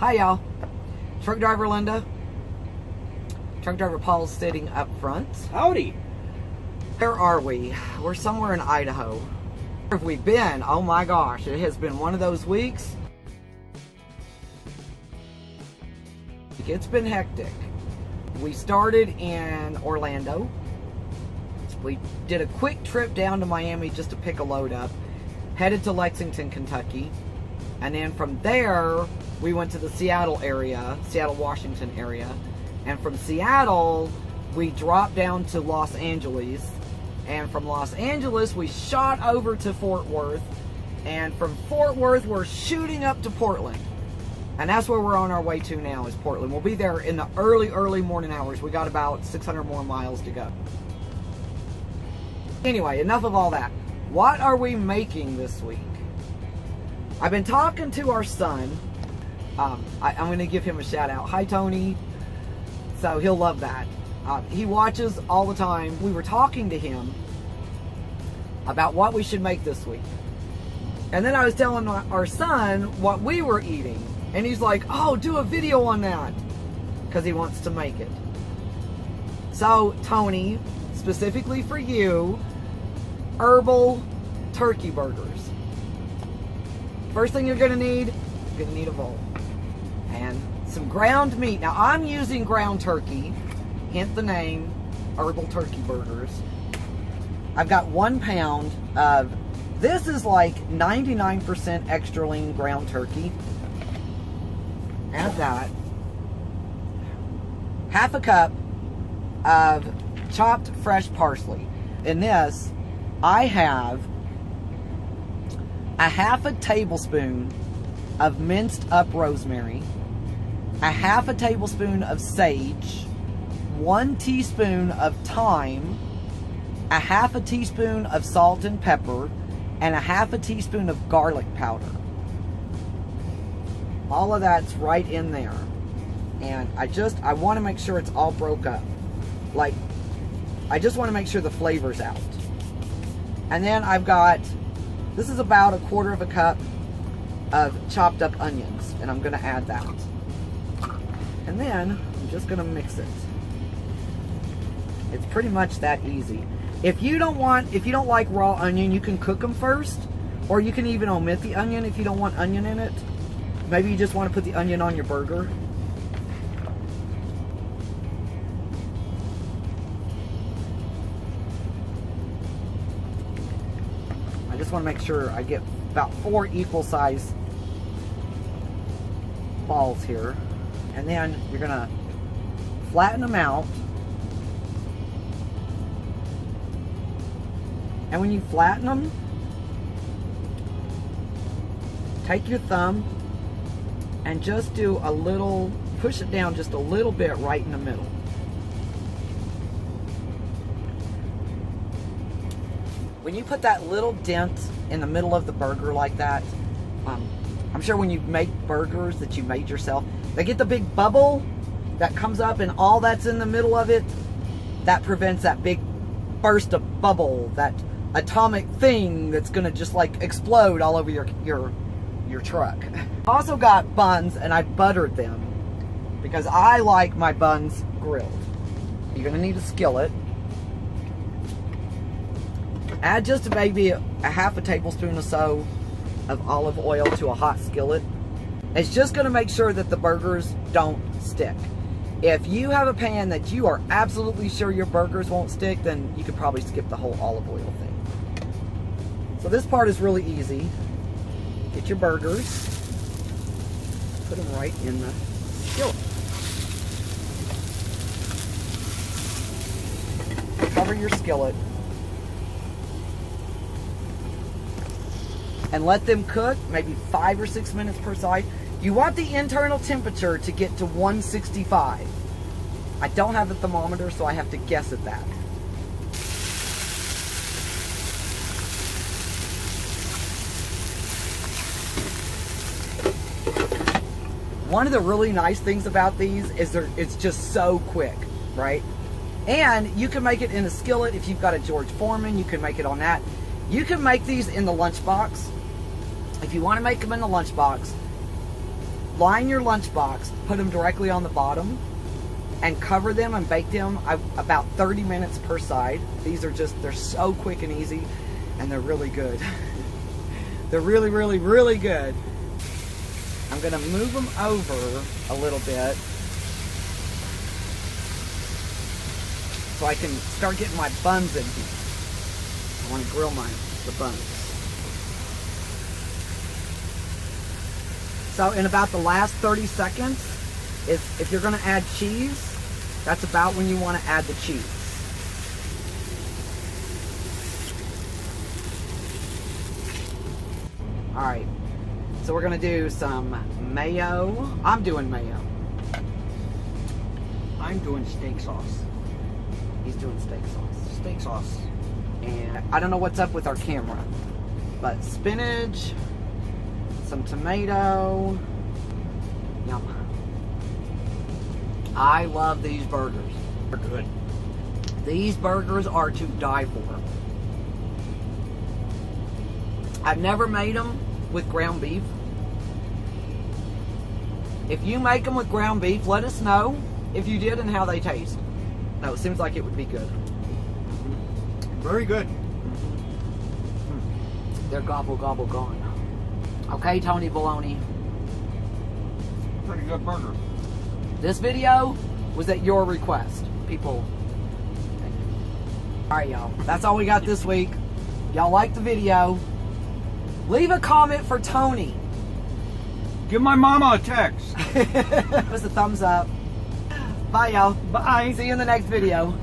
Hi y'all. Truck driver Linda. Truck driver Paul's sitting up front. Howdy. Where are we? We're somewhere in Idaho. Where have we been? Oh my gosh, it has been one of those weeks. It's been hectic. We started in Orlando. We did a quick trip down to Miami just to pick a load up. Headed to Lexington, Kentucky. And then from there, we went to the Seattle area, Seattle, Washington area. And from Seattle, we dropped down to Los Angeles. And from Los Angeles, we shot over to Fort Worth. And from Fort Worth, we're shooting up to Portland. And that's where we're on our way to now, is Portland. We'll be there in the early morning hours. We got about 600 more miles to go. Anyway, enough of all that. What are we making this week? I've been talking to our son. I'm going to give him a shout out. Hi, Tony. So he'll love that. He watches all the time. We were talking to him about what we should make this week. And then I was telling our son what we were eating. And he's like, oh, do a video on that. Because he wants to make it. So, Tony, specifically for you, Herbal Turkey Burgers. First thing you're going to need a bowl. And some ground meat. Now, I'm using ground turkey. Hint the name, Herbal Turkey Burgers. I've got 1 pound of, this is like 99% extra lean ground turkey. Add that. Half a cup of chopped fresh parsley. In this, I have a half a tablespoon of minced up rosemary, a half a tablespoon of sage, 1 teaspoon of thyme, a half a teaspoon of salt and pepper, and a half a teaspoon of garlic powder. All of that's right in there. And I want to make sure it's all broke up. Like, I just want to make sure the flavor's out. And then I've got, this is about 1/4 cup of chopped up onions. And I'm going to add that. And then I'm just going to mix it. It's pretty much that easy. If you don't like raw onion, you can cook them first. Or you can even omit the onion if you don't want onion in it. Maybe you just want to put the onion on your burger. I just want to make sure I get about 4 equal size balls here. And then you're going to flatten them out. And when you flatten them, take your thumb and just do a little, push it down just a little bit right in the middle. When you put that little dent in the middle of the burger like that, I'm sure when you make burgers that you made yourself, they get the big bubble that comes up and all that's in the middle of it, that prevents that big burst of bubble, that atomic thing that's gonna just like explode all over your truck. I've also got buns, and I buttered them because I like my buns grilled. You're gonna need a skillet. Add just maybe a half a tablespoon or so of olive oil to a hot skillet. It's just gonna make sure that the burgers don't stick. If you have a pan that you are absolutely sure your burgers won't stick, then you could probably skip the whole olive oil thing. So this part is really easy. Get your burgers, put them right in the skillet. Cover your skillet and let them cook maybe 5 or 6 minutes per side. You want the internal temperature to get to 165. I don't have a thermometer, so I have to guess at that. One of the really nice things about these is it's just so quick, right? And you can make it in a skillet if you've got a George Foreman. You can make it on that. You can make these in the lunchbox. If you want to make them in the lunchbox, line your lunchbox, put them directly on the bottom, and cover them and bake them about 30 minutes per side. These are just, they're so quick and easy, and they're really good. They're really, really, really good. I'm gonna move them over a little bit so I can start getting my buns in here. I want to grill the buns. So in about the last 30 seconds, if you're gonna add cheese, that's about when you want to add the cheese. Alright, so we're going to do some mayo. I'm doing mayo. I'm doing steak sauce. He's doing steak sauce. Steak sauce. And I don't know what's up with our camera, but spinach, some tomato. Yum. I love these burgers. They're good. These burgers are to die for. I've never made them with ground beef. If you make them with ground beef, let us know if you did and how they taste. No, it seems like it would be good. Very good. They're gobble gobble gone. Okay, Tony Baloney. Pretty good burger. This video was at your request, people. Alright, y'all. That's all we got this week. Y'all like the video. Leave a comment for Tony. Give my mama a text. Give us a thumbs up. Bye, y'all. Bye. See you in the next video.